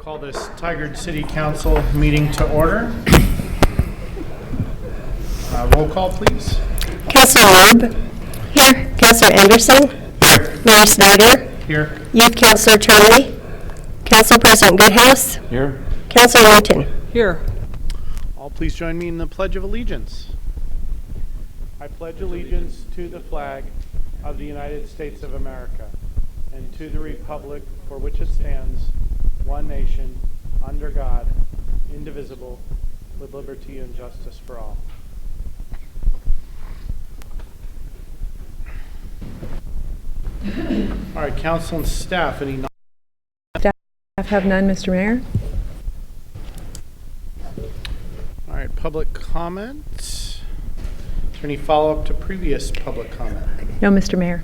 Call this Tigard City Council meeting to order. Roll call, please. Councilor Erb. Here. Councilor Anderson. Here. Mayor Snyder. Here. Youth Councilor Charlie. Council President Goodhouse. Here. Councilor Newton. Here. All please join me in the Pledge of Allegiance. I pledge allegiance to the flag of the United States of America and to the republic for which it stands, one nation, under God, indivisible, with liberty and justice for all. All right, council and staff, any Staff have none, Mr. Mayor. All right, public comment. Is there any follow-up to previous public comment? No, Mr. Mayor.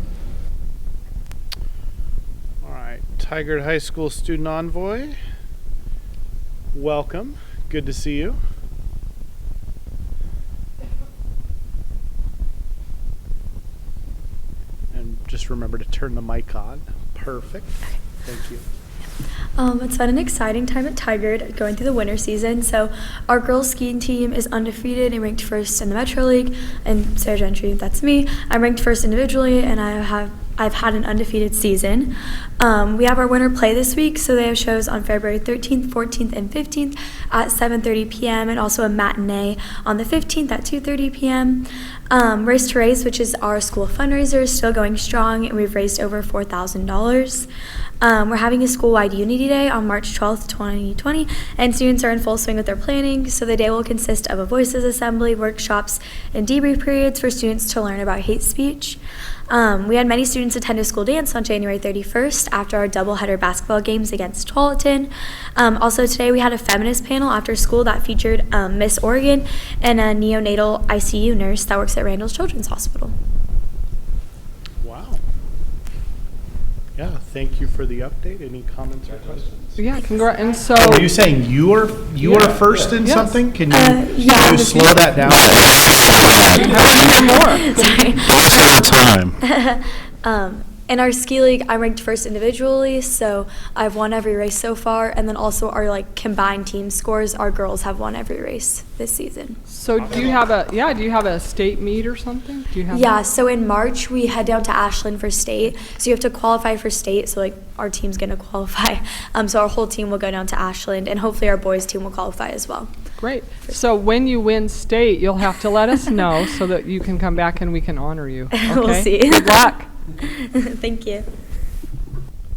All right, Tigard High School Student Envoy, welcome. Good to see you. And just remember to turn the mic on. Perfect. Thank you. It's been an exciting time at Tigard going through the winter season. So our girls skiing team is undefeated and ranked first in the Metro League. And Sarah Gentry, that's me. I'm ranked first individually, and I've had an undefeated season. We have our winter play this week, so they have shows on February 13th, 14th, and 15th at 7:30 p.m. and also a matinee on the 15th at 2:30 p.m. Race to Race, which is our school fundraiser, is still going strong, and we've raised over $4,000. We're having a school-wide Unity Day on March 12th, 2020, and students are in full swing with their planning. So the day will consist of a voices assembly, workshops, and debrief periods for students to learn about hate speech. We had many students attend a school dance on January 31st after our doubleheader basketball games against Tualatin. Also today we had a feminist panel after school that featured Miss Oregon and a neonatal ICU nurse that works at Randall's Children's Hospital. Wow. Yeah, thank you for the update. Any comments or questions? Yeah, and so. Were you saying you are first in Yes. something? Can you, yeah. can you slow that down? Hear more. Time. In our ski league, I ranked first individually, so I've won every race so far. And then also our combined team scores, our girls have won every race this season. So do you have a state meet or something? Do you have Yeah, so in March we head down to Ashland for state. So you have to qualify for state. So our team's gonna qualify. So our whole team will go down to Ashland, and hopefully our boys team will qualify as well. Great. So when you win state, you'll have to let us know so that you can come back and we can honor you. Okay? We'll see. Good luck. Thank you.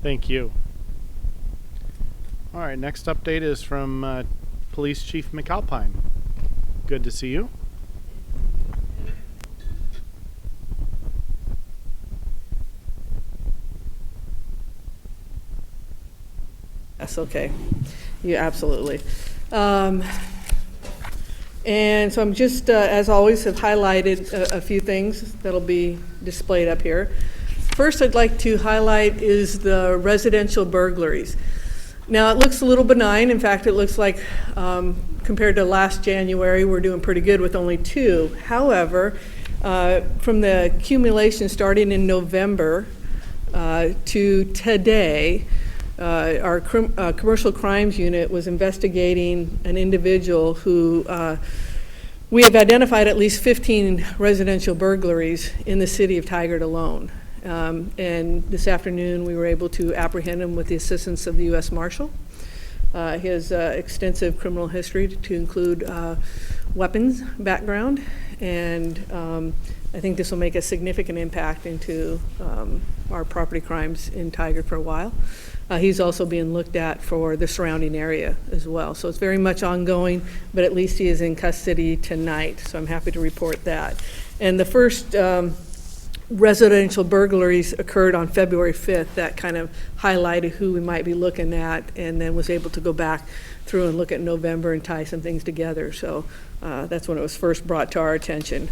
Thank you. All right, next update is from Police Chief McAlpine. Good to see you. Yes, okay. Yeah, absolutely. And so I'm just, as always, have highlighted a few things that'll be displayed up here. First, I'd like to highlight is the residential burglaries. Now, it looks a little benign. In fact, it looks like compared to last January, we're doing pretty good with only 2. However, from the accumulation starting in November to today, our commercial crimes unit was investigating an individual who we have identified at least 15 residential burglaries in the city of Tigard alone. And this afternoon we were able to apprehend him with the assistance of the U.S. Marshal. His extensive criminal history to include weapons background, and I think this will make a significant impact into our property crimes in Tigard for a while. He's also being looked at for the surrounding area as well. So it's very much ongoing, but at least he is in custody tonight, so I'm happy to report that. And the first residential burglaries occurred on February 5th. That kind of highlighted who we might be looking at, and then was able to go back through and look at November and tie some things together. So that's when it was first brought to our attention.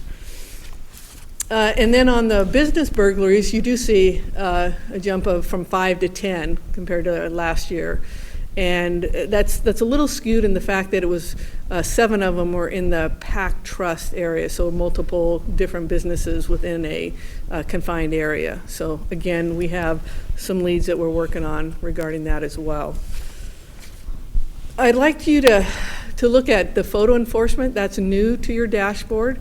And then on the business burglaries, you do see a jump from 5 to 10 compared to last year. And that's a little skewed in the fact that it was 7 of them were in the PAC Trust area, so multiple different businesses within a confined area. So again, we have some leads that we're working on regarding that as well. I'd like you to look at the photo enforcement. That's new to your dashboard.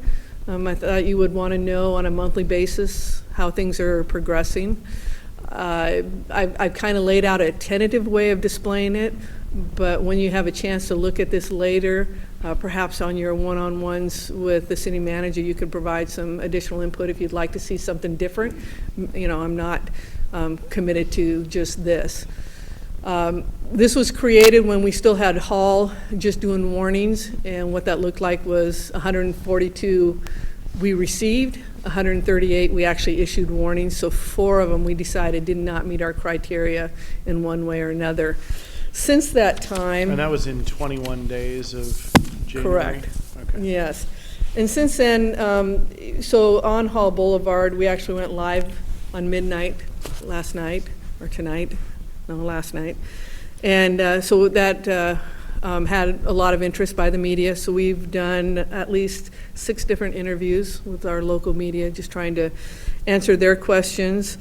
I thought you would want to know on a monthly basis how things are progressing. I've kind of laid out a tentative way of displaying it, but when you have a chance to look at this later, perhaps on your one-on-ones with the city manager, you could provide some additional input if you'd like to see something different. You know, I'm not committed to just this. This was created when we still had Hall just doing warnings, and what that looked like was 142 we received, 138 we actually issued warnings, so 4 of them we decided did not meet our criteria in one way or another. Since that time... And that was in 21 days of January? Correct. Okay. Yes. And since then, so on Hall Boulevard, we actually went live on midnight last night, or tonight, no, last night. And so that had a lot of interest by the media. So we've done at least 6 different interviews with our local media, just trying to answer their questions.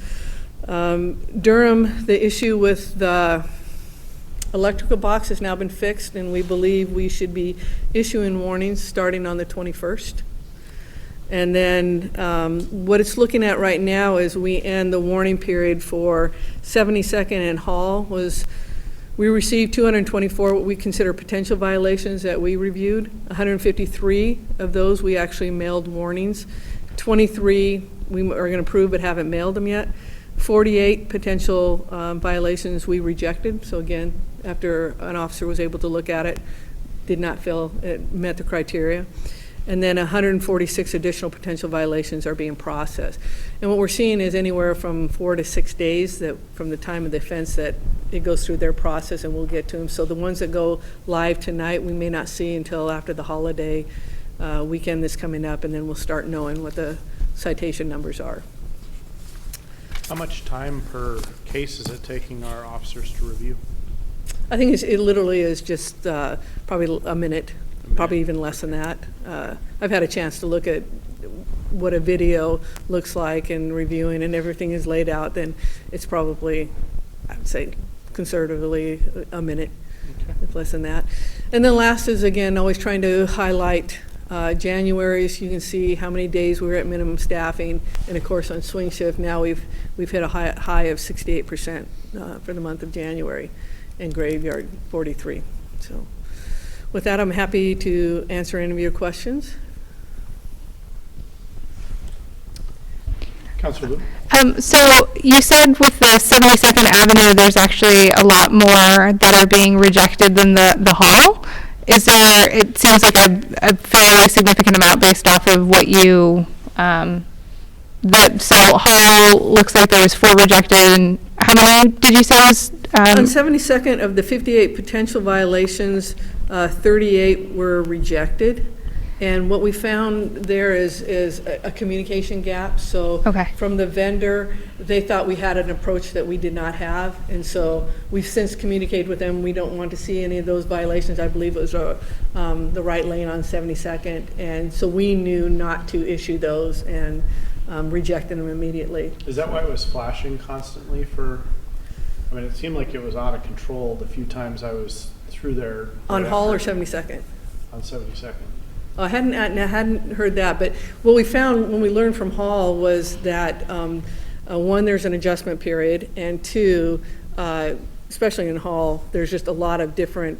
Durham, the issue with the electrical box has now been fixed, and we believe we should be issuing warnings starting on the 21st. And then what it's looking at right now is we end the warning period for 72nd and Hall was, we received 224 what we consider potential violations that we reviewed. 153 of those we actually mailed warnings. 23 we are going to prove but haven't mailed them yet. 48 potential violations we rejected. So again, after an officer was able to look at it, did not feel it met the criteria. And then 146 additional potential violations are being processed. And what we're seeing is anywhere from 4 to 6 days that from the time of the offense that it goes through their process, and we'll get to them. So the ones that go live tonight, we may not see until after the holiday weekend that's coming up, and then we'll start knowing what the citation numbers are. How much time per case is it taking our officers to review? I think it literally is just probably a minute, probably even less than that. I've had a chance to look at what a video looks like and reviewing, and everything is laid out, then it's probably, I would say, conservatively a minute, if less than that. And then last is, again, always trying to highlight January, so you can see how many days we were at minimum staffing, and of course on swing shift now we've hit a high of 68% for the month of January, and graveyard 43. So with that, I'm happy to answer any of your questions. Councilor Wu? So you said with the 72nd Avenue, there's actually a lot more that are being rejected than the Hall. Is there, it seems like a fairly significant amount based off of what you, so Hall looks like there was 4 rejected, and how many did you say was? On 72nd, of the 58 potential violations, 38 were rejected. And what we found there is a communication gap. So Okay. from the vendor, they thought we had an approach that we did not have. And so we've since communicated with them. We don't want to see any of those violations. I believe it was the right lane on 72nd. And so we knew not to issue those and rejected them immediately. Is that why it was flashing constantly for, I mean, it seemed like it was out of control the few times I was through there. On Hall or 72nd? On 72nd. I hadn't heard that, but what we found when we learned from Hall was that, 1, there's an adjustment period, and 2, especially in Hall, there's just a lot of different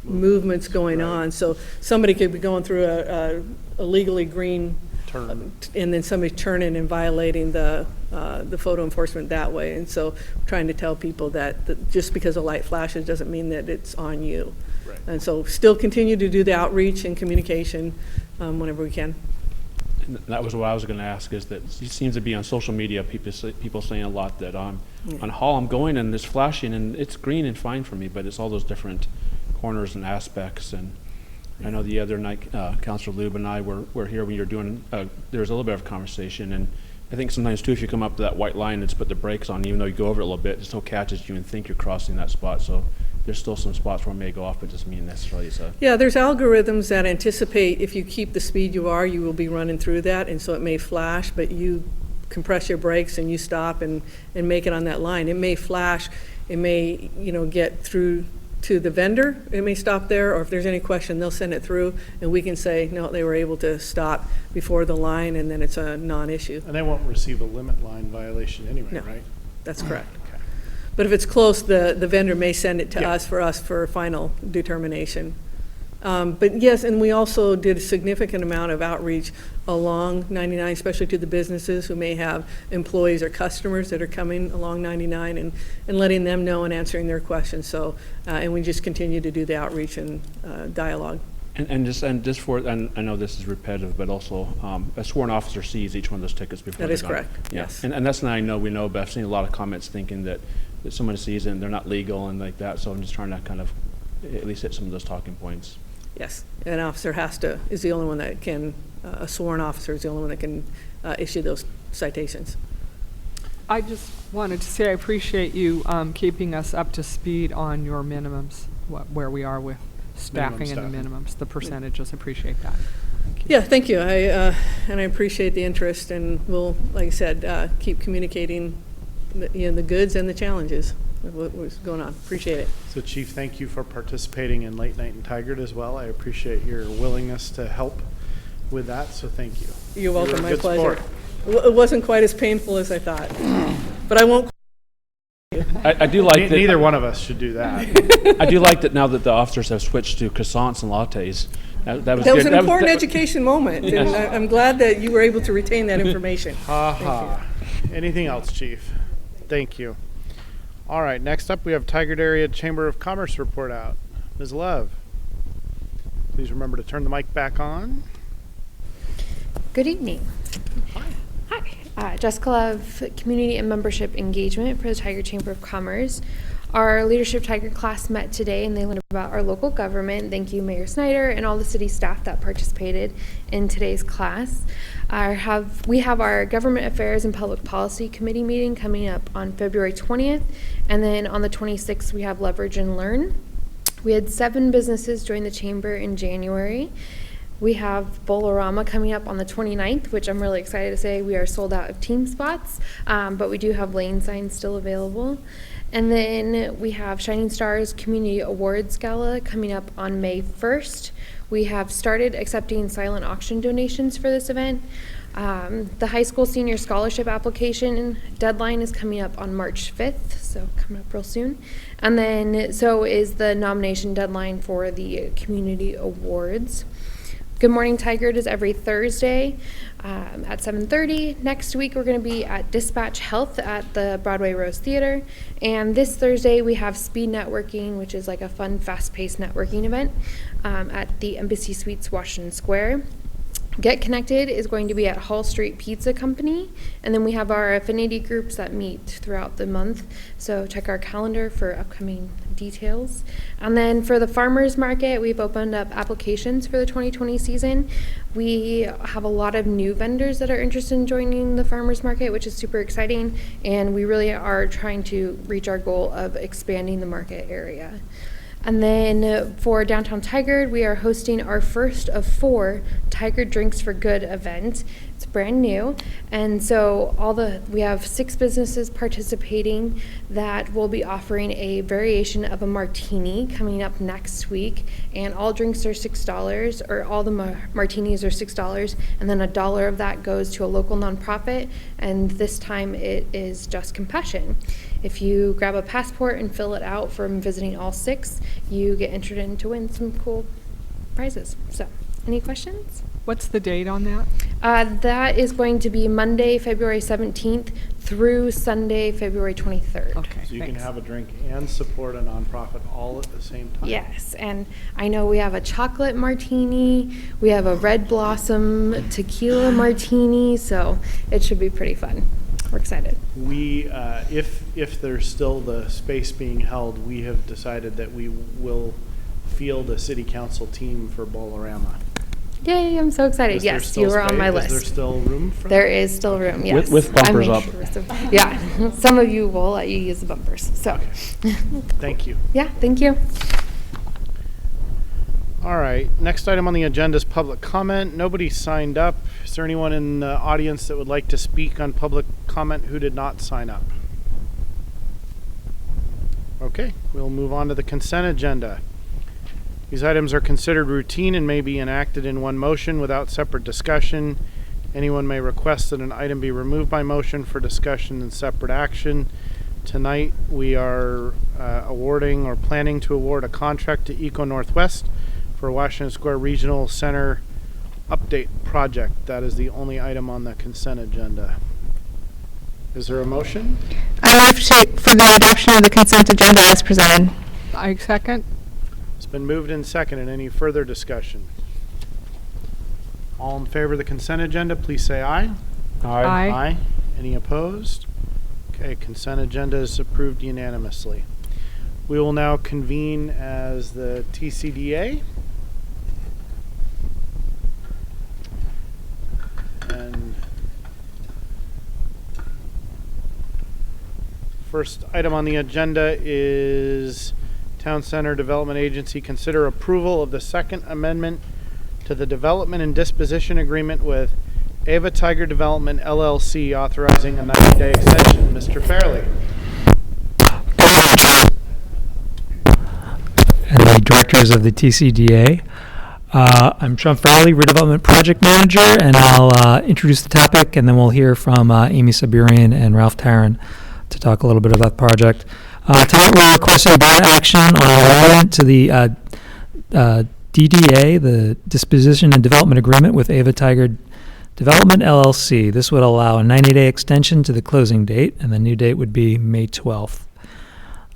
movements going on. So somebody could be going through a legally green Turn. and then somebody turning and violating the photo enforcement that way. And so trying to tell people that just because a light flashes doesn't mean that it's on you. Right. And so still continue to do the outreach and communication whenever we can. And that was what I was going to ask, is that it seems to be on social media, people saying a lot that on Hall I'm going and it's flashing and it's green and fine for me, but it's all those different corners and aspects. And I know the other night, Councilor Lube and I were here when you were doing, there was a little bit of conversation, and I think sometimes too, if you come up to that white line and just put the brakes on, even though you go over it a little bit, it still catches you and think you're crossing that spot. So there's still some spots where it may go off, but doesn't mean necessarily it's a... Yeah, there's algorithms that anticipate if you keep the speed you are, you will be running through that, and so it may flash, but you compress your brakes and you stop and make it on that line. It may flash, it may, get through to the vendor, it may stop there, or if there's any question, they'll send it through, and we can say, no, they were able to stop before the line, and then it's a non-issue. And they won't receive a limit line violation anyway, No. right? That's correct. Okay. But if it's close, the vendor may send it to Yeah. us for final determination. But yes, and we also did a significant amount of outreach along 99, especially to the businesses who may have employees or customers that are coming along 99, and letting them know and answering their questions. So, and we just continue to do the outreach and dialogue. And just for, and I know this is repetitive, but also, a sworn officer sees each one of those tickets before That they're is gone. correct, Yeah. yes. And that's not, we know, but I've seen a lot of comments thinking that someone sees it and they're not legal and like that, so I'm just trying to kind of at least hit some of those talking points. Yes, an officer is the only one that can, a sworn officer is the only one that can issue those citations. I just wanted to say I appreciate you keeping us up to speed on your minimums, where we are with staffing and the minimums, the percentages. Appreciate that. Yeah, thank you. And I appreciate the interest, and we'll, like I said, keep communicating the goods and the challenges of what's going on. Appreciate it. So Chief, thank you for participating in Late Night in Tigard as well. I appreciate your willingness to help with that, so thank you. You're welcome, a my good pleasure. sport. It wasn't quite as painful as I thought, but I won't. I do like that. Neither one of us should do that. I do like that now that the officers have switched to croissants and lattes. That was That was good. an important education moment, and I'm glad that you were able to retain that information. Ha ha. Anything else, Chief? Thank you. All right, next up we have Tigard Area Chamber of Commerce report out. Ms. Love, please remember to turn the mic back on. Good evening. Hi. Jessica Love, Community and Membership Engagement for the Tigard Chamber of Commerce. Our Leadership Tigard class met today and they learned about our local government. Thank you, Mayor Snyder, and all the city staff that participated in today's class. We have our Government Affairs and Public Policy Committee meeting coming up on February 20th, and then on the 26th we have Leverage and Learn. We had 7 businesses join the chamber in January. We have Bowl-O-Rama coming up on the 29th, which I'm really excited to say we are sold out of team spots, but we do have lane signs still available. And then we have Shining Stars Community Awards Gala coming up on May 1st. We have started accepting silent auction donations for this event. The high school senior scholarship application deadline is coming up on March 5th, so coming up real soon. And then so is the nomination deadline for the community awards. Good Morning Tigard is every Thursday at 7:30. Next week we're going to be at Dispatch Health at the Broadway Rose Theater. And this Thursday we have Speed Networking, which is like a fun, fast-paced networking event at the Embassy Suites, Washington Square. Get Connected is going to be at Hall Street Pizza Company, and then we have our affinity groups that meet throughout the month, so check our calendar for upcoming details. And then for the farmers market, we've opened up applications for the 2020 season. We have a lot of new vendors that are interested in joining the farmers market, which is super exciting, and we really are trying to reach our goal of expanding the market area. And then for Downtown Tigard, we are hosting our first of 4 Tigard Drinks for Good events. It's brand new. And so we have 6 businesses participating that will be offering a variation of a martini coming up next week. And all drinks are $6, or all the martinis are $6. And then $1 of that goes to a local nonprofit. And this time it is Just Compassion. If you grab a passport and fill it out from visiting all 6, you get entered in to win some cool prizes. So, any questions? What's the date on that? That is going to be Monday, February 17th through Sunday, February 23rd. Okay, So you can thanks. have a drink and support a nonprofit all at the same time. Yes, and I know we have a chocolate martini, we have a Red Blossom tequila martini, so it should be pretty fun. We're excited. We, if there's still the space being held, we have decided that we will field a city council team for Bowl-O-Rama. Yay, I'm so excited. Is there Yes, still you were on my space? Is there list. still room for There that? is still room, yes. With bumpers I made up. sure, so- yeah, some of you will let you use the bumpers, so. Thank you. Yeah, thank you. All right, next item on the agenda is public comment. Nobody signed up. Is there anyone in the audience that would like to speak on public comment who did not sign up? Okay. Okay, we'll move on to the consent agenda. These items are considered routine and may be enacted in one motion without separate discussion. Anyone may request that an item be removed by motion for discussion and separate action. Tonight, we are awarding or planning to award a contract to Eco Northwest for Washington Square Regional Center update project. That is the only item on the consent agenda. Is there a motion? I move for the adoption of the consent agenda as presented. I second. It's been moved and seconded. Any further discussion? All in favor of the consent agenda, please say aye. Aye. Aye. Any opposed? Okay, consent agenda is approved unanimously. We will now convene as the TCDA. And first item on the agenda is Town Center Development Agency consider approval of the Second Amendment to the Development and Disposition Agreement with Ava Tiger Development LLC, authorizing a 90-day extension. Mr. Fairley. And the directors of the TCDA. I'm Sean Farley, Redevelopment Project Manager, and I'll introduce the topic, and then we'll hear from Amy Saburian and Ralph Tarrin to talk a little bit about the project. Tonight we're requesting board action on an amendment to the DDA, the Disposition and Development Agreement with Ava Tiger Development LLC. This would allow a 90-day extension to the closing date, and the new date would be May 12th.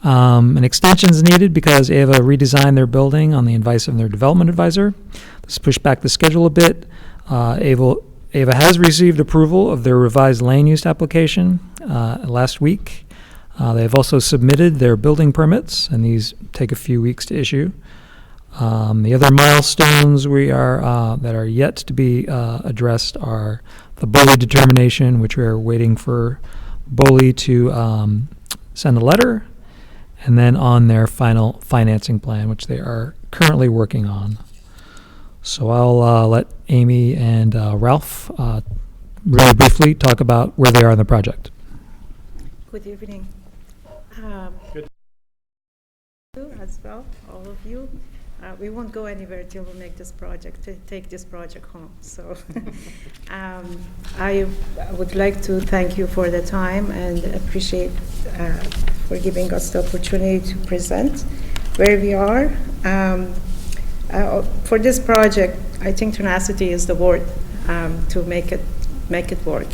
An extension is needed because Ava redesigned their building on the advice of their development advisor. This pushed back the schedule a bit. Ava has received approval of their revised land use application last week. They have also submitted their building permits, and these take a few weeks to issue. The other milestones that are yet to be addressed are the BOLI determination, which we are waiting for BOLI to send a letter, and then on their final financing plan, which they are currently working on. So I'll let Amy and Ralph really briefly talk about where they are in the project. Good evening. Good. As well, all of you. We won't go anywhere till we make this project, take this project home. So I would like to thank you for the time and appreciate for giving us the opportunity to present where we are. For this project, I think tenacity is the word to make it work.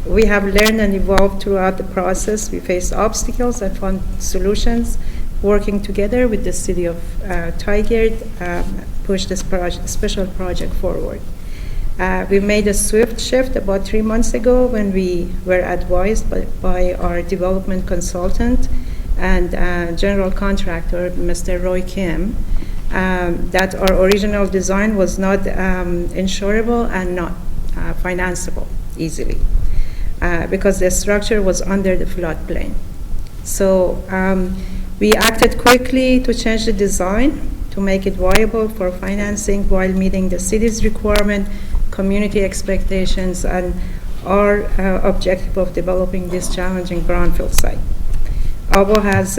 We have learned and evolved throughout the process. We faced obstacles and found solutions, working together with the city of Tigard, push this special project forward. We made a swift shift about 3 months ago when we were advised by our development consultant and general contractor, Mr. Roy Kim, that our original design was not insurable and not financeable easily because the structure was under the floodplain. So we acted quickly to change the design to make it viable for financing while meeting the city's requirement, community expectations, and our objective of developing this challenging brownfield site. ABO has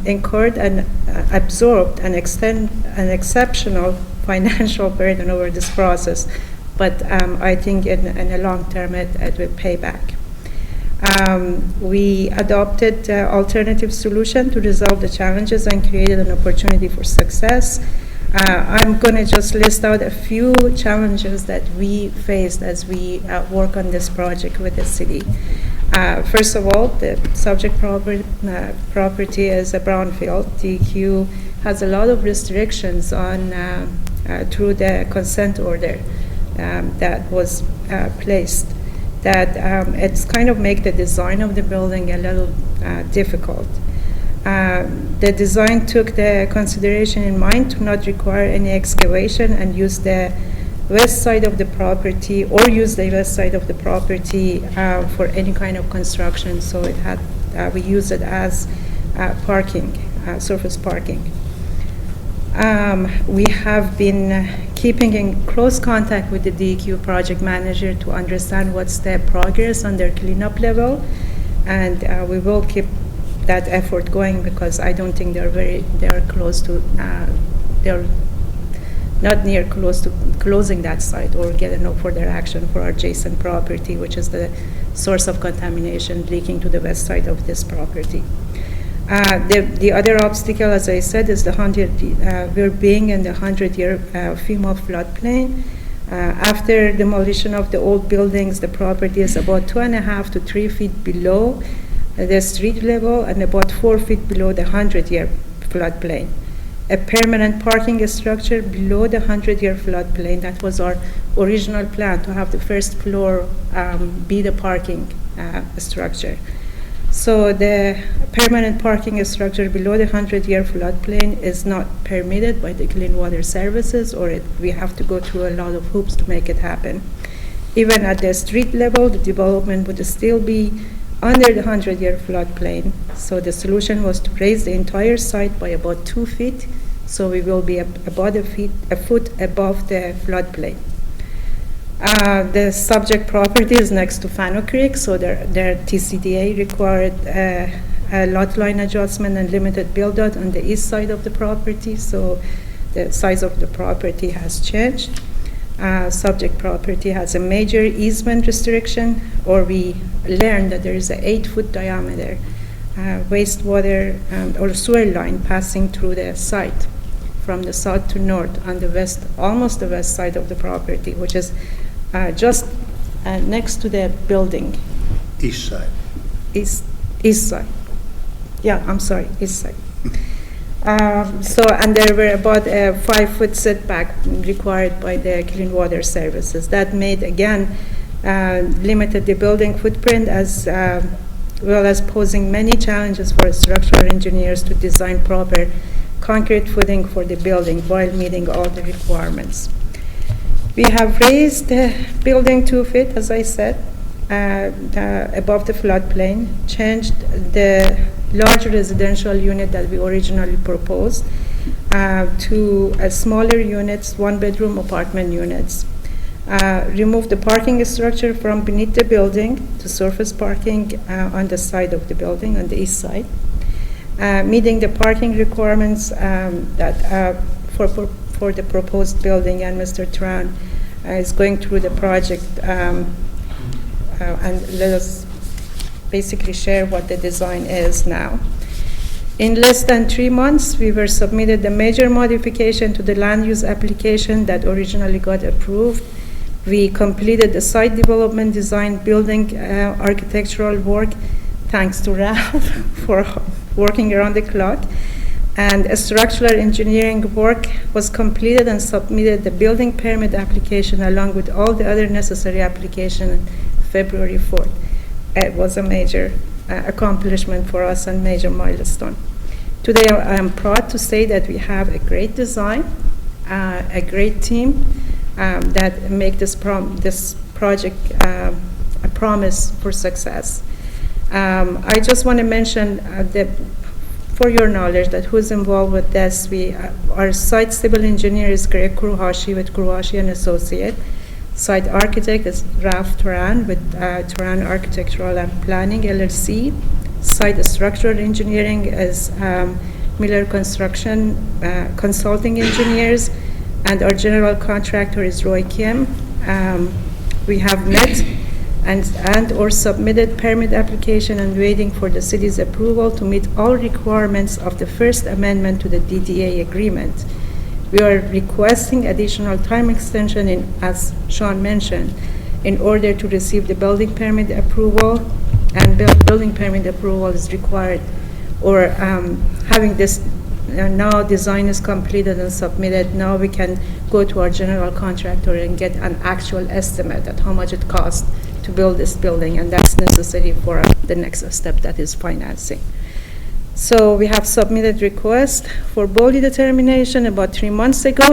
incurred and absorbed an exceptional financial burden over this process, but I think in the long term it will pay back. We adopted alternative solution to resolve the challenges and created an opportunity for success. I'm going to just list out a few challenges that we faced as we work on this project with the city. First of all, the subject property is a brownfield. DEQ has a lot of restrictions on through the consent order that was placed, that it's kind of make the design of the building a little difficult. The design took the consideration in mind to not require any excavation and use the west side of the property for any kind of construction. So it had we use it as parking, surface parking. We have been keeping in close contact with the DEQ project manager to understand what's the progress on their cleanup level, and we will keep that effort going, because I don't think they're close to, they're not near close to closing that site or getting no further action for our adjacent property, which is the source of contamination leaking to the west side of this property. The other obstacle, as I said, is we're being in the 100-year FEMA floodplain. After demolition of the old buildings, the property is about 2.5 to 3 feet below the street level and about 4 feet below the 100-year floodplain. A permanent parking structure below the 100-year floodplain. That was our original plan, to have the first floor be the parking structure. So the permanent parking structure below the 100-year floodplain is not permitted by the Clean Water Services, or we have to go through a lot of hoops to make it happen. Even at the street level, the development would still be under the 100-year floodplain. So the solution was to raise the entire site by about 2 feet, so we will be about a foot above the floodplain. The subject property is next to Fano Creek, so their TCDA required a lot line adjustment and limited build-out on the east side of the property, so the size of the property has changed. Subject property has a major easement restriction, or we learned that there is an 8-foot diameter wastewater or sewer line passing through the site from the south to north on the west, almost the west side of the property, which is just next to the building. East side. East side. Yeah, I'm sorry, east side. And there were about a 5-foot setback required by the Clean Water Services. That made, again, limited the building footprint, as well as posing many challenges for structural engineers to design proper concrete footing for the building while meeting all the requirements. We have raised the building 2 feet, as I said, above the floodplain, changed the large residential unit that we originally proposed to smaller units, 1-bedroom apartment units. Removed the parking structure from beneath the building to surface parking on the side of the building, on the east side. Meeting the parking requirements that for the proposed building, and Mr. Tran is going through the project and let us basically share what the design is now. In less than 3 months, we were submitted the major modification to the land use application that originally got approved. We completed the site development design, building architectural work, thanks to Ralph for working around the clock. And structural engineering work was completed and submitted the building permit application along with all the other necessary application on February 4th. It was a major accomplishment for us and major milestone. Today I am proud to say that we have a great design, a great team that make this project a promise for success. I just want to mention that for your knowledge, that who's involved with this. Our site civil engineer is Greg Kuruhashi with Kuruhashi and Associate. Site architect is Ralph Turan with Turan Architectural and Planning LLC. Site structural engineering is Miller Construction Consulting Engineers, and our general contractor is Roy Kim. We have met and or submitted permit application and waiting for the city's approval to meet all requirements of the first amendment to the DDA agreement. We are requesting additional time extension, as Sean mentioned, in order to receive the building permit approval, and building permit approval is required, or having this now design is completed and submitted, now we can go to our general contractor and get an actual estimate at how much it costs to build this building, and that's necessary for the next step, that is financing. So we have submitted request for BOLI determination about 3 months ago.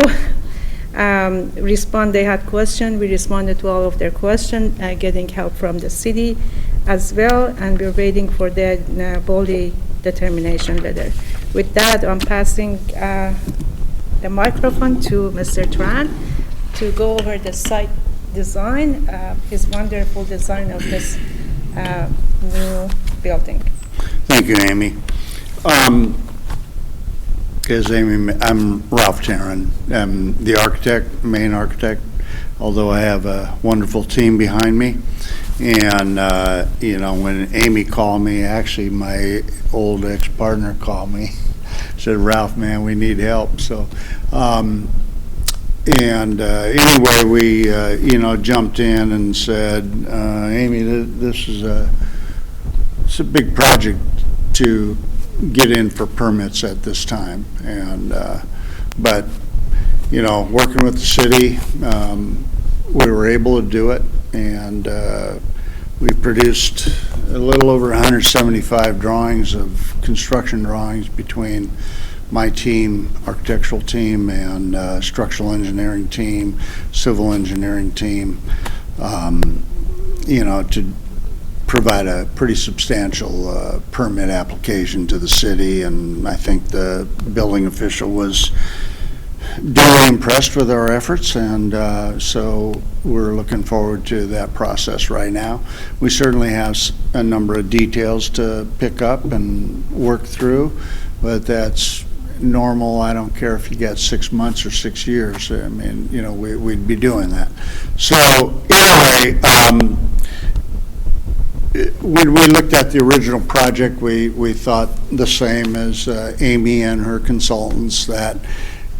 They had questions, we responded to all of their questions, getting help from the city as well, and we're waiting for the BOLI determination letter. With that, I'm passing the microphone to Mr. Tran to go over the site design, his wonderful design of this new building. Thank you, Amy. As Amy, I'm Ralph Tarrin. I'm the architect, main architect, although I have a wonderful team behind me. And, you know, when Amy called me, actually my old ex-partner called me, said, Ralph, man, we need help. So, anyway, we, you know, jumped in and said, Amy, this is it's a big project to get in for permits at this time. And, but, you know, working with the city, we were able to do it. And we produced a little over 175 drawings of construction drawings between my team, architectural team, and structural engineering team, civil engineering team, you know, to provide a pretty substantial permit application to the city. And I think the building official was duly impressed with our efforts, and so we're looking forward to that process right now. We certainly have a number of details to pick up and work through, but that's normal. I don't care if you get 6 months or 6 years. I mean, you know, we'd be doing that. So anyway, when we looked at the original project, we thought the same as Amy and her consultants, that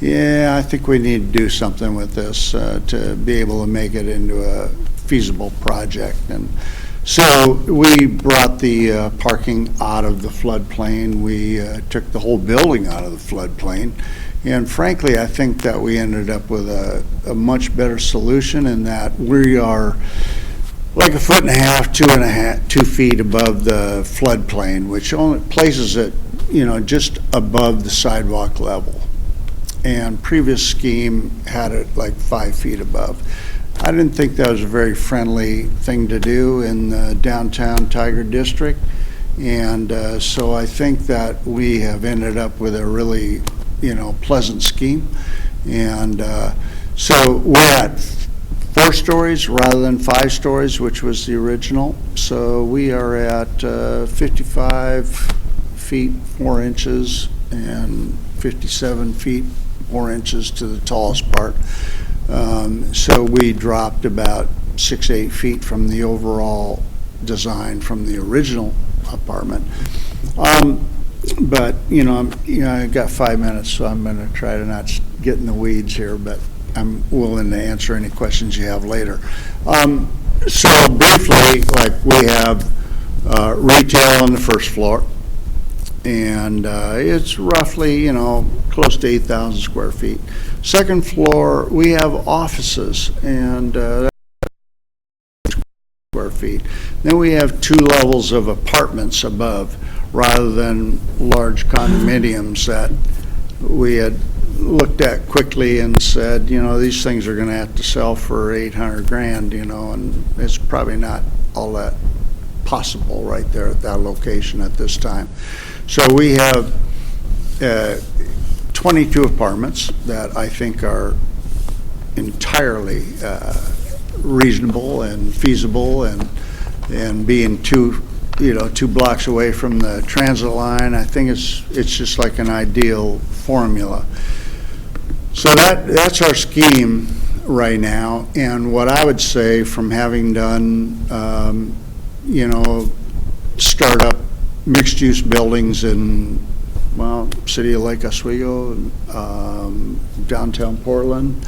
yeah, I think we need to do something with this to be able to make it into a feasible project. And so we brought the parking out of the floodplain. We took the whole building out of the floodplain. And frankly, I think that we ended up with a much better solution, in that we are like 1.5 feet, 2 feet above the floodplain, which only places it, you know, just above the sidewalk level. And previous scheme had it like 5 feet above. I didn't think that was a very friendly thing to do in the downtown Tigard district. And so I think that we have ended up with a really, you know, pleasant scheme. And so we're at 4 stories rather than 5 stories, which was the original. So we are at 55 feet 4 inches and 57 feet 4 inches to the tallest part. So we dropped about 6-8 feet from the overall design from the original apartment. But you know, I got 5 minutes, so I'm going to try to not get in the weeds here, but I'm willing to answer any questions you have later. So briefly, like, we have retail on the first floor, and it's roughly, you know, close to 8,000 square feet. Second floor, we have offices, and square feet. Then we have 2 levels of apartments above, rather than large condominiums that we had looked at quickly and said, you know, these things are going to have to sell for 800 grand, you know, and it's probably not all that possible right there at that location at this time. So we have 22 apartments that I think are entirely reasonable and feasible, and being 2 blocks away from the transit line, I think it's just like an ideal formula. So that's our scheme right now. And what I would say, from having done, you know, startup mixed-use buildings in, well, city of Lake Oswego, downtown Portland,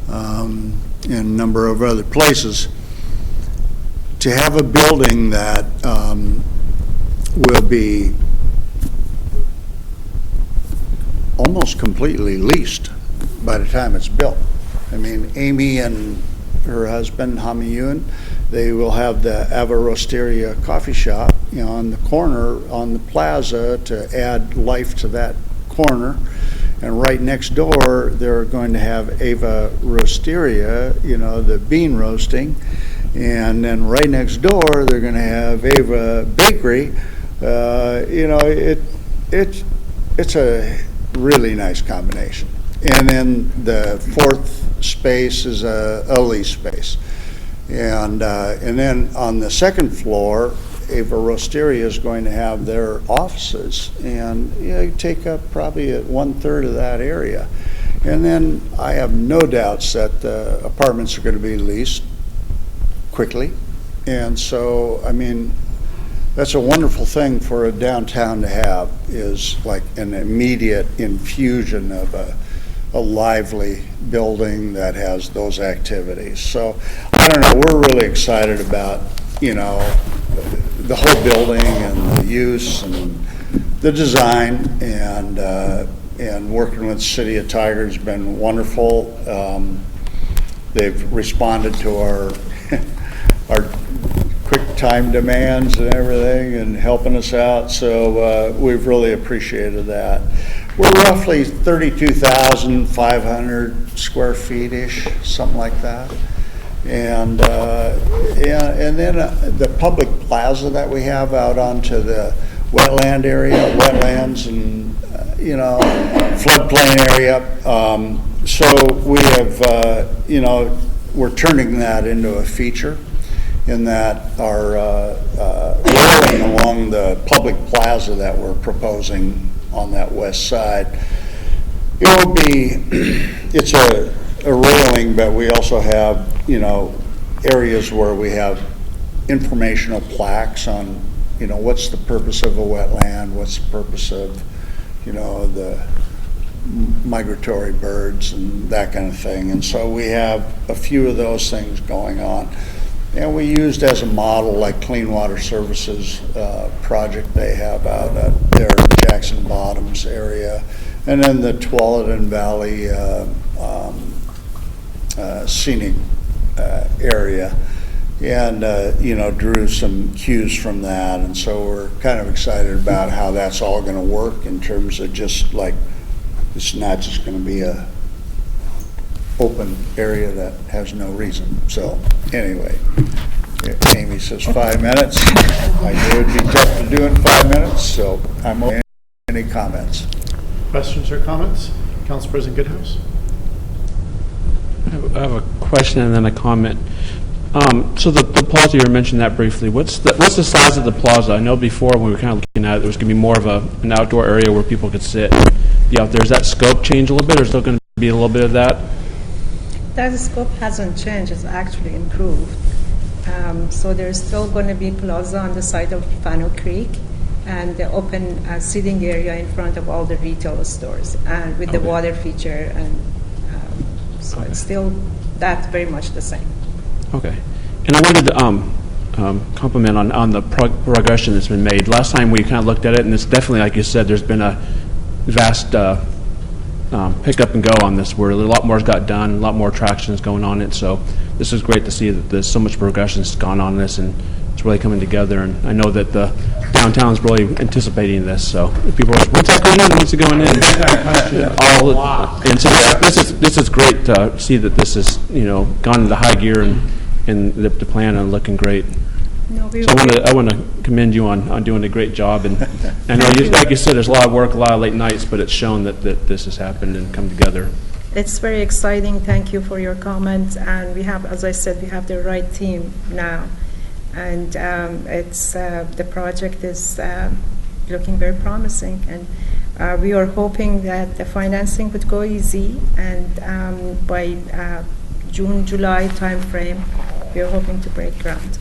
and a number of other places, to have a building that will be almost completely leased by the time it's built. I mean, Amy and her husband, Hamiyun, they will have the Ava Roasteria coffee shop, you know, on the corner on the plaza to add life to that corner. And right next door, they're going to have Ava Roasteria, you know, the bean roasting. And then right next door, they're going to have Ava Bakery. You know, it's a really nice combination. And then the 4th space is a lease space. And then on the second floor, Ava Rosteria is going to have their offices, and you take up probably 1/3 of that area. And then I have no doubts that the apartments are going to be leased quickly. And so, I mean, that's a wonderful thing for a downtown to have, is like an immediate infusion of a lively building that has those activities. So, I don't know, we're really excited about, you know, the whole building and the use and the design, and working with the City of Tigard has been wonderful. They've responded to our our quick time demands and everything, and helping us out, so we've really appreciated that. We're roughly 32,500 square feet-ish, something like that. And and then the public plaza that we have out onto the wetland area, wetlands and, you know, floodplain area. So we have, you know, we're turning that into a feature, in that our railing along the public plaza that we're proposing on that west side, it will be, it's a railing, but we also have, you know, areas where we have informational plaques on, you know, what's the purpose of a wetland, what's the purpose of, you know, the migratory birds and that kind of thing. And so we have a few of those things going on. And we used as a model, like Clean Water Services project they have out at their Jackson Bottoms area, and then the Tualatin Valley scenic area, and you know, drew some cues from that. And so we're kind of excited about how that's all going to work, in terms of just like, it's not just going to be a open area that has no reason. So anyway, Amy says 5 minutes. I knew it'd be tough to do in 5 minutes, so I'm open. Any comments? Questions or comments? Council President Goodhouse? I have a question and then a comment. So the plaza, you mentioned that briefly. What's the size of the plaza? I know before when we were kind of looking at it, there was going to be more of an outdoor area where people could sit. Yeah, does that scope change a little bit, or is there still going to be a little bit of that? That scope hasn't changed, it's actually improved. So there's still going to be plaza on the side of Fano Creek, and the open seating area in front of all the retail stores, and with the water feature, and so it's still that very much the same. Okay. And I wanted to compliment on the progression that's been made. Last time we kind of looked at it, and it's definitely, like you said, there's been a vast pick up and go on this, where a lot more has got done, a lot more traction is going on it. So this is great to see that there's so much progression that's gone on this, and it's really coming together. And I know that the downtown is really anticipating this. So people are like, when's that going in? When's it going in? And so this is great to see that this is, you know, gone into high gear, and the plan and looking great. No, So I want to commend you on doing a great job. And I know, like you said, there's a lot of work, a lot of late nights, but it's shown that this has happened and come together. It's very exciting. Thank you for your comments. And we have, as I said, we have the right team now. And it's the project is looking very promising. And we are hoping that the financing would go easy. And by June, July timeframe, we are hoping to break ground.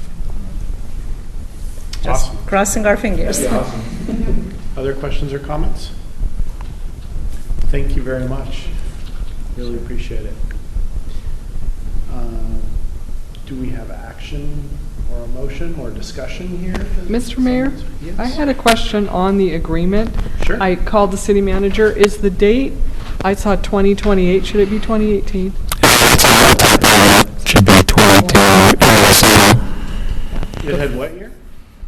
Just Awesome. crossing our fingers. Awesome. Other questions or comments? Thank you very much. Really appreciate it. Do we have action or a motion or discussion here? Mr. Mayor, Yes. I had a question on the agreement. Sure. I called the city manager. Is the date, I saw 2028, should it be 2018? Should be 22. It had what year?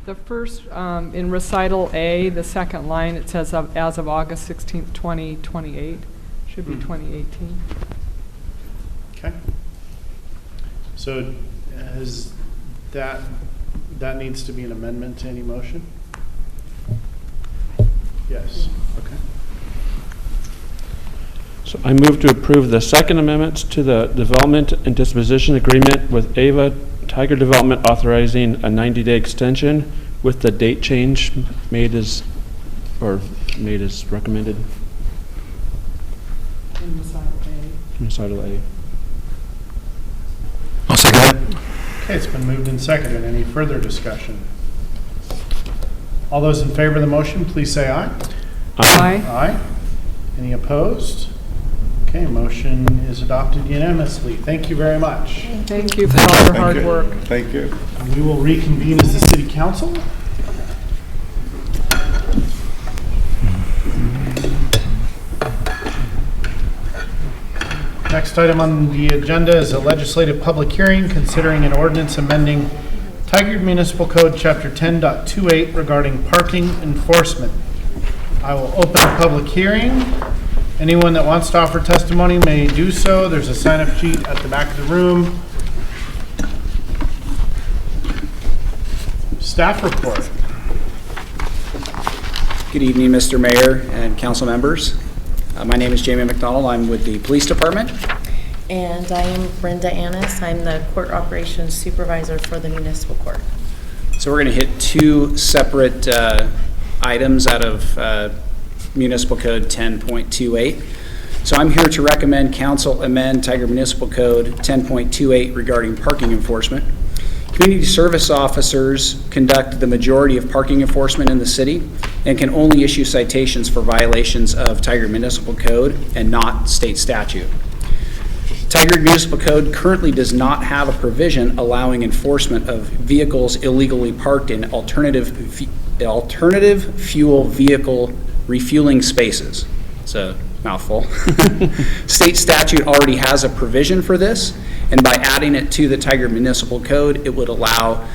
The first, in recital A, the second line, it says as of August 16th, 2028. Should be 2018. Okay. So has that needs to be an amendment to any motion? Yes. Okay. So I move to approve the second amendment to the development and disposition agreement with Ava Tigard Development, authorizing a 90-day extension with the date change made as recommended. In Recital A. I'll second that. Okay, it's been moved and seconded. Any further discussion? All those in favor of the motion, please say aye. Aye. Aye. Any opposed? Okay, motion is adopted unanimously. Thank you very much. Thank you for all your hard Thank you. work. Thank you. We will reconvene as the city council. Next item on the agenda is a legislative public hearing considering an ordinance amending Tigard Municipal Code, Chapter 10.28 regarding parking enforcement. I will open the public hearing. Anyone that wants to offer testimony may do so. There's a sign-up sheet at the back of the room. Staff report. Good evening, Mr. Mayor and council members. My name is Jamie McDonald. I'm with the police department. And I am Brenda Annis. I'm the court operations supervisor for the municipal court. So we're going to hit two separate items out of Municipal Code 10.28. So I'm here to recommend council amend Tigard Municipal Code 10.28 regarding parking enforcement. Community service officers conduct the majority of parking enforcement in the city and can only issue citations for violations of Tigard Municipal Code and not state statute. Tigard Municipal Code currently does not have a provision allowing enforcement of vehicles illegally parked in alternative fuel vehicle refueling spaces. It's a mouthful. State statute already has a provision for this, and by adding it to the Tigard Municipal Code, it would allow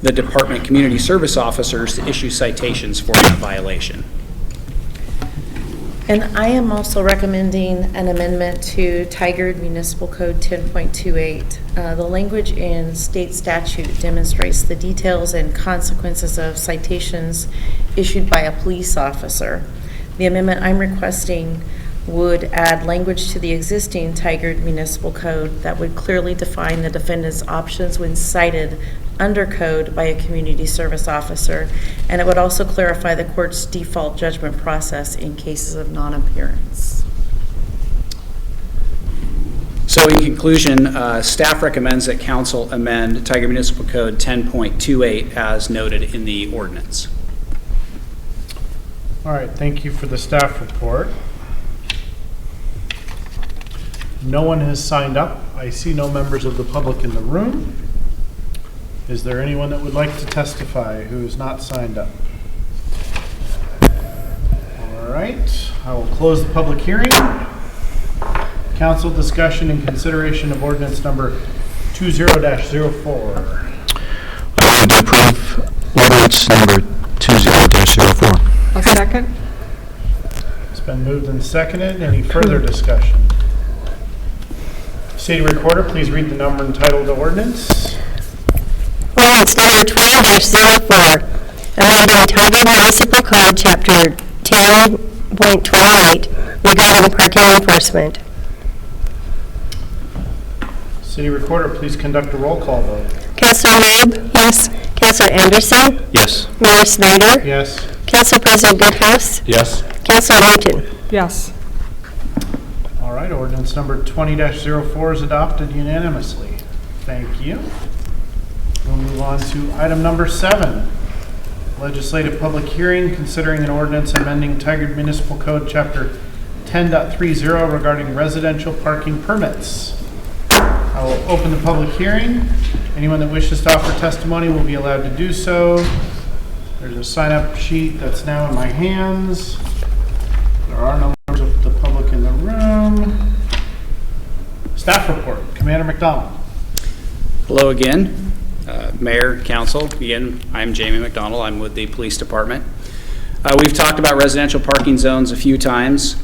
the department community service officers to issue citations for that violation. And I am also recommending an amendment to Tigard Municipal Code 10.28. The language in state statute demonstrates the details and consequences of citations issued by a police officer. The amendment I'm requesting would add language to the existing Tigard Municipal Code that would clearly define the defendant's options when cited under code by a community service officer, and it would also clarify the court's default judgment process in cases of non-appearance. So in conclusion, staff recommends that council amend Tigard Municipal Code 10.28 as noted in the ordinance. All right, thank you for the staff report. No one has signed up. I see no members of the public in the room. Is there anyone that would like to testify who is not signed up? All right, I will close the public hearing. Council discussion and consideration of ordinance number 20-04. I move to approve ordinance number 20-04. A second? It's been moved and seconded. Any further discussion? City Recorder, please read the number and title of the ordinance. Ordinance number 20-04, amending Tigard Municipal Code, Chapter 10.28, regarding parking enforcement. City Recorder, please conduct a roll call vote. Councilor Knapp? Yes. Councilor Anderson? Yes. Mayor Snyder? Yes. Council President Goodhouse? Yes. Councilor Wynton? Yes. All right, ordinance number 20-04 is adopted unanimously. Thank you. We'll move on to item number 7. Legislative public hearing considering an ordinance amending Tigard Municipal Code Chapter 10.30 regarding residential parking permits. I will open the public hearing. Anyone that wishes to offer testimony will be allowed to do so. There's a sign-up sheet that's now in my hands. There are no members of the public in the room. Staff report, Commander McDonald. Hello again, Mayor, Council. Again, I'm Jamie McDonald. I'm with the Police Department. We've talked about residential parking zones a few times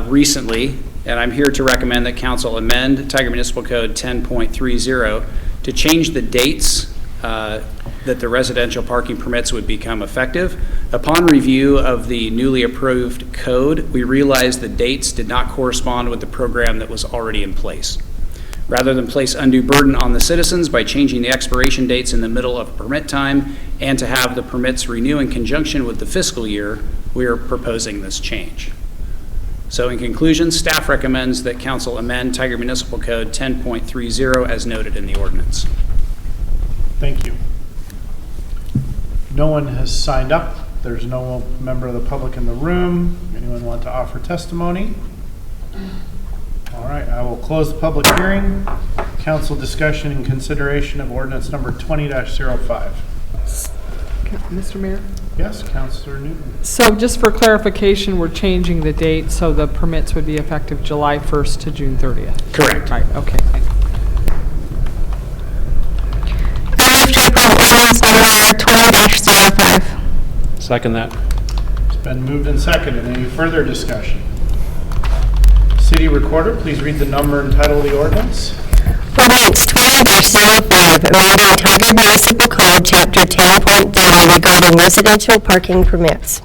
recently, and I'm here to recommend that Council amend Tigard Municipal Code 10.30 to change the dates that the residential parking permits would become effective. Upon review of the newly approved code, we realized the dates did not correspond with the program that was already in place. rather than place undue burden on the citizens by changing the expiration dates in the middle of permit time, and to have the permits renew in conjunction with the fiscal year, we are proposing this change. So in conclusion, staff recommends that council amend Tigard Municipal Code 10.30 as noted in the ordinance. Thank you. No one has signed up. There's no member of the public in the room. Anyone want to offer testimony? All right, I will close the public hearing. Council discussion and consideration of ordinance number 20-05. Mr. Mayor? Yes, Councilor Newton. So just for clarification, we're changing the date, so the permits would be effective July 1st to June 30th? Correct. Right, okay, thank you. I move to approve ordinance number 20-05. Second that. It's been moved and seconded. Any further discussion? City Recorder, please read the number and title of the ordinance. Ordinance 20-05, amending Tigard Municipal Code, Chapter 10.30 regarding residential parking permits.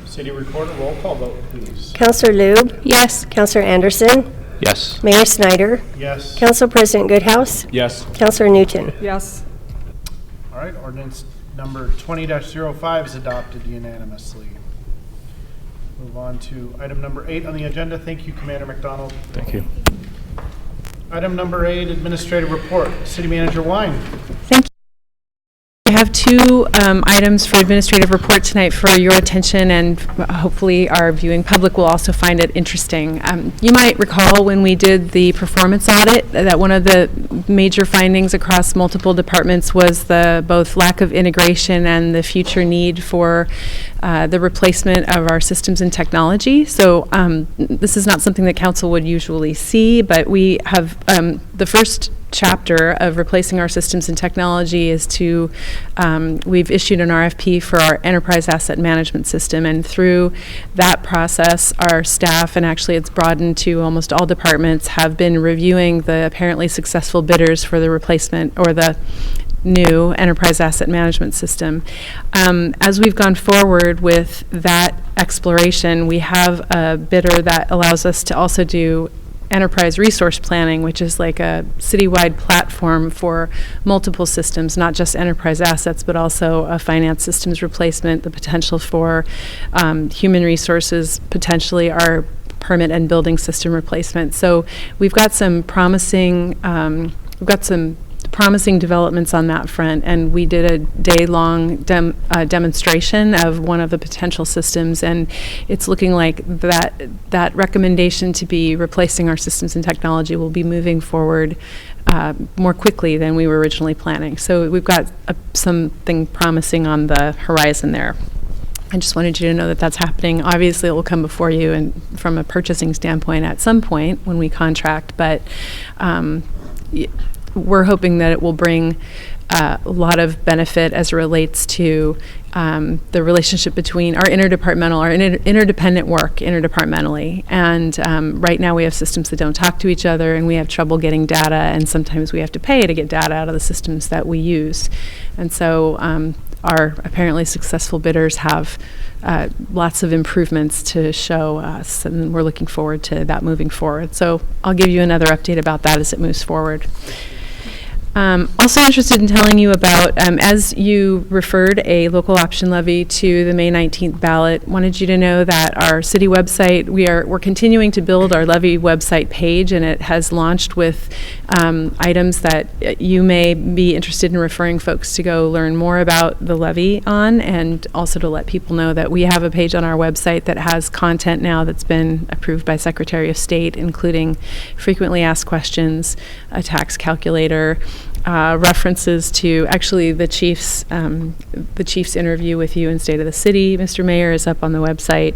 City Recorder, roll call vote, please. Counselor Lube? Yes. Counselor Anderson? Yes. Mayor Snyder? Yes. Council President Goodhouse? Yes. Counselor Newton? Yes. All right, ordinance number 20-05 is adopted unanimously. Move on to item number 8 on the agenda. Thank you, Commander McDonald. Thank you. Item number 8, administrative report. City Manager Wine. Thank you. I have two items for administrative report tonight for your attention, and hopefully our viewing public will also find it interesting. You might recall when we did the performance audit that one of the major findings across multiple departments was the both lack of integration and the future need for the replacement of our systems and technology. So this is not something that council would usually see, but we have the first chapter of replacing our systems and technology is to, we've issued an RFP for our enterprise asset management system, and through that process, our staff, and actually it's broadened to almost all departments, have been reviewing the apparently successful bidders for the replacement or the new enterprise asset management system. As we've gone forward with that exploration, we have a bidder that allows us to also do enterprise resource planning, which is like a citywide platform for multiple systems, not just enterprise assets, but also a finance systems replacement, the potential for human resources, potentially our permit and building system replacement. So we've got some promising, promising developments on that front, and we did a day-long demonstration of one of the potential systems, and it's looking like that recommendation to be replacing our systems and technology will be moving forward more quickly than we were originally planning. So we've got something promising on the horizon there. I just wanted you to know that that's happening. Obviously, it will come before you and from a purchasing standpoint at some point when we contract, but we're hoping that it will bring a lot of benefit as it relates to the relationship between our interdependent work interdepartmentally. And right now we have systems that don't talk to each other, and we have trouble getting data, and sometimes we have to pay to get data out of the systems that we use. And so our apparently successful bidders have lots of improvements to show us, and we're looking forward to that moving forward. So I'll give you another update about that as it moves forward. Also interested in telling you about, as you referred a local option levy to the May 19th ballot, wanted you to know that our city website, we're continuing to build our levy website page, and it has launched with items that you may be interested in referring folks to go learn more about the levy on, and also to let people know that we have a page on our website that has content now that's been approved by Secretary of State, including frequently asked questions, a tax calculator, references to actually the chief's interview with you in State of the City, Mr. Mayor, is up on the website,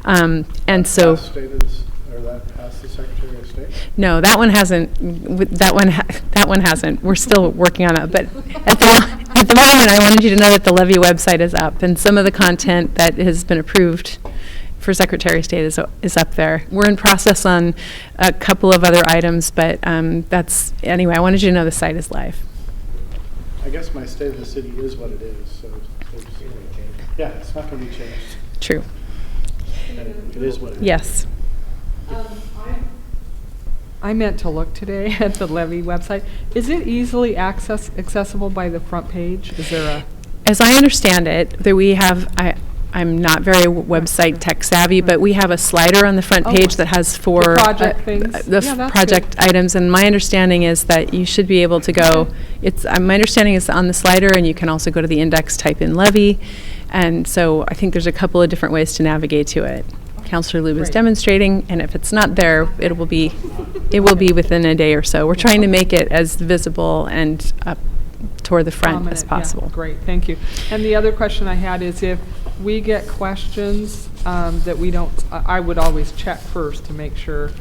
and so. That passed the Secretary of State? No, that one hasn't. That one hasn't. We're still working on it. But at the moment, I wanted you to know that the levy website is up, and some of the content that has been approved for Secretary of State is up there. We're in process on a couple of other items, but anyway, I wanted you to know the site is live. I guess my State of the City is what it is, so yeah, it's not going to be changed. True. And it is what it is. Yes. I meant to look today at the levy website. Is it easily accessible by the front page? Is there a? As I understand it, that we have, I'm not very website tech savvy, but we have a slider on the front page that has four The project things? the Yeah, that's project items, and my understanding is that you should be able to go, it's, my understanding is on the slider, and you can also go to the index, type in levy, and so I think there's a couple of different ways to navigate to it. Counselor Lube is Great. demonstrating, and if it's not there, it will be within a day or so. We're trying to make it as visible and up toward the front as Prominent, yeah, possible. Great, thank you. And the other question I had is if we get questions that we don't, I would always check first to make sure,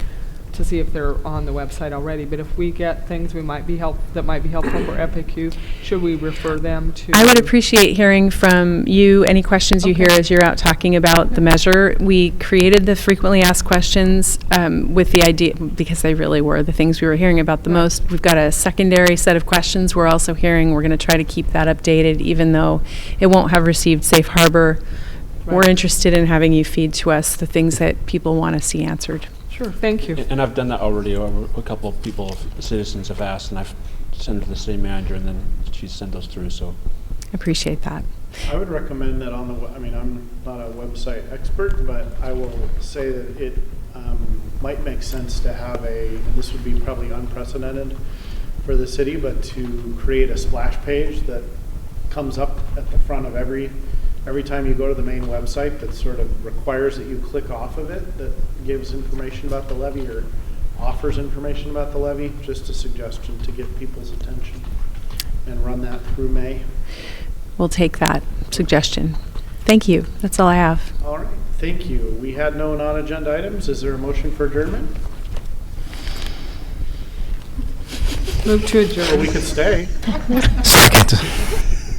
to see if they're on the website already. But if we get things that might be helpful for FAQ, should we refer them to? I would appreciate hearing from you any questions you hear as you're out talking about the measure. We created the frequently asked questions with the idea, because they really were the things we were hearing about the most. We've got a secondary set of questions we're also hearing. We're going to try to keep that updated, even though it won't have received safe harbor. We're Right. interested in having you feed to us the things that people want to see answered. Sure, thank you. And I've done that already. A couple of people, citizens have asked, and I've sent it to the city manager, and then she's sent those through, so. Appreciate that. I would recommend that on the, I mean, I'm not a website expert, but I will say that it might make sense to have and this would be probably unprecedented for the city, but to create a splash page that comes up at the front of every time you go to the main website that sort of requires that you click off of it, that gives information about the levy or offers information about the levy. Just a suggestion to get people's attention, and run that through May. We'll take that suggestion. Thank you. That's all I have. All right, thank you. We had no non-agenda items. Is there a motion for adjournment? Move to adjourn. Well, we could stay. Second.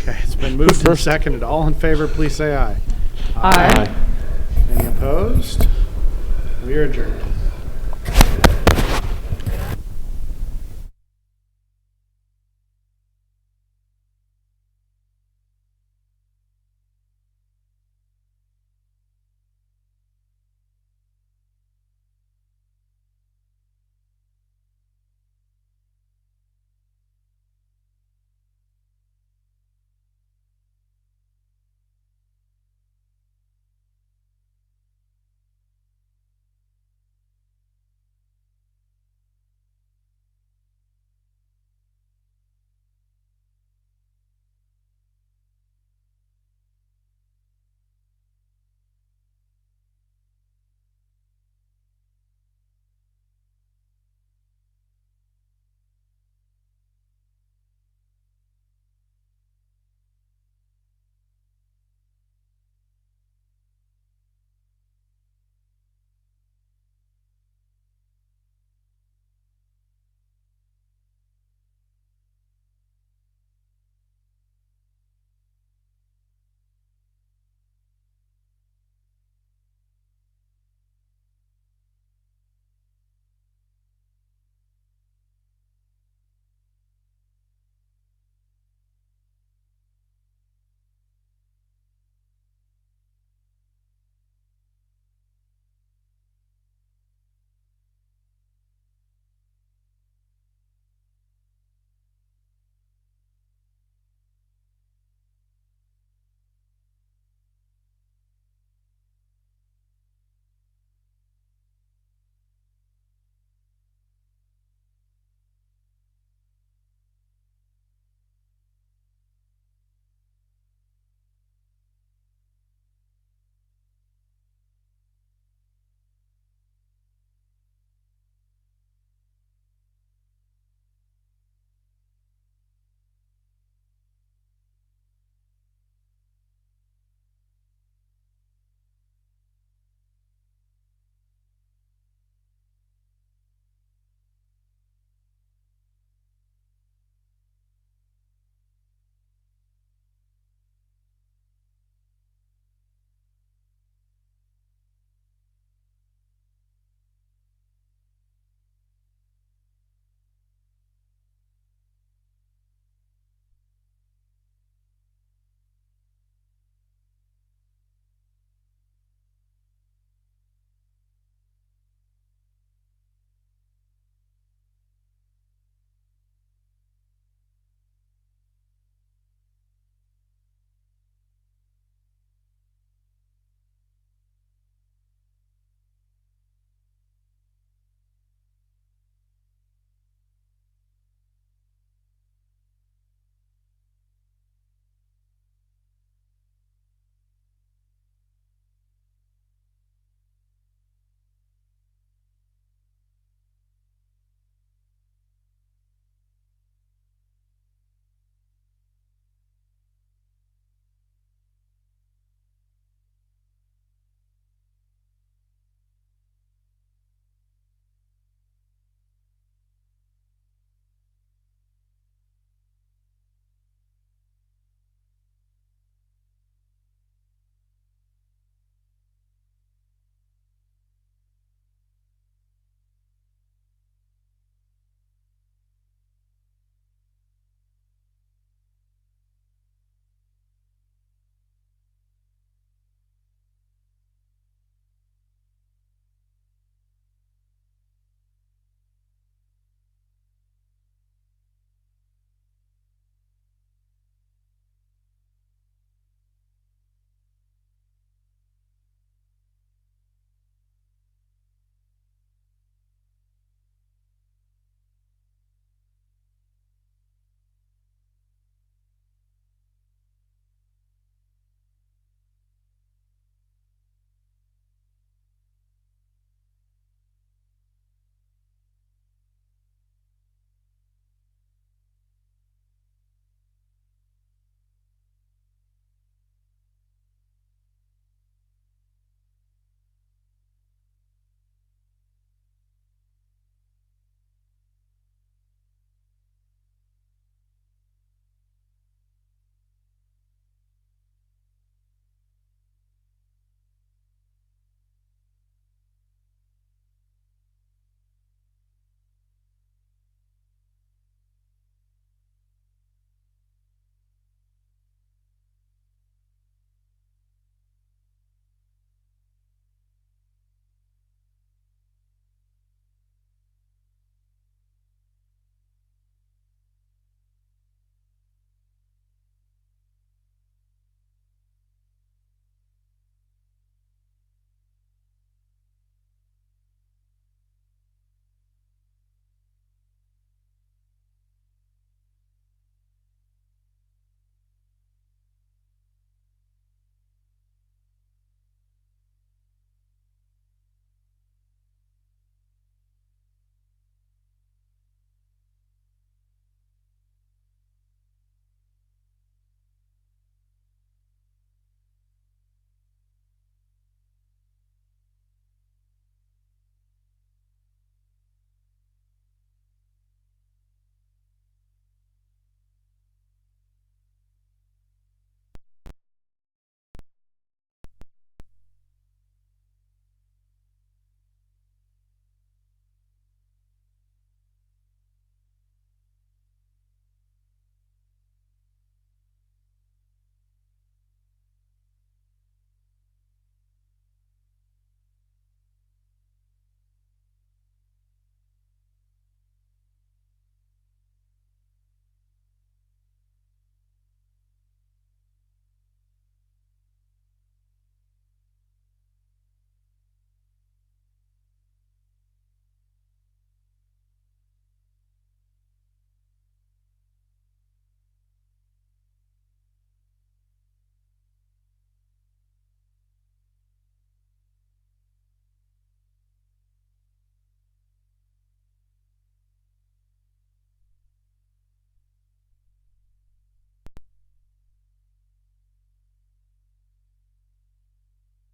Okay, it's been moved and seconded. All in favor, please say aye. Aye. Any opposed? We are adjourned.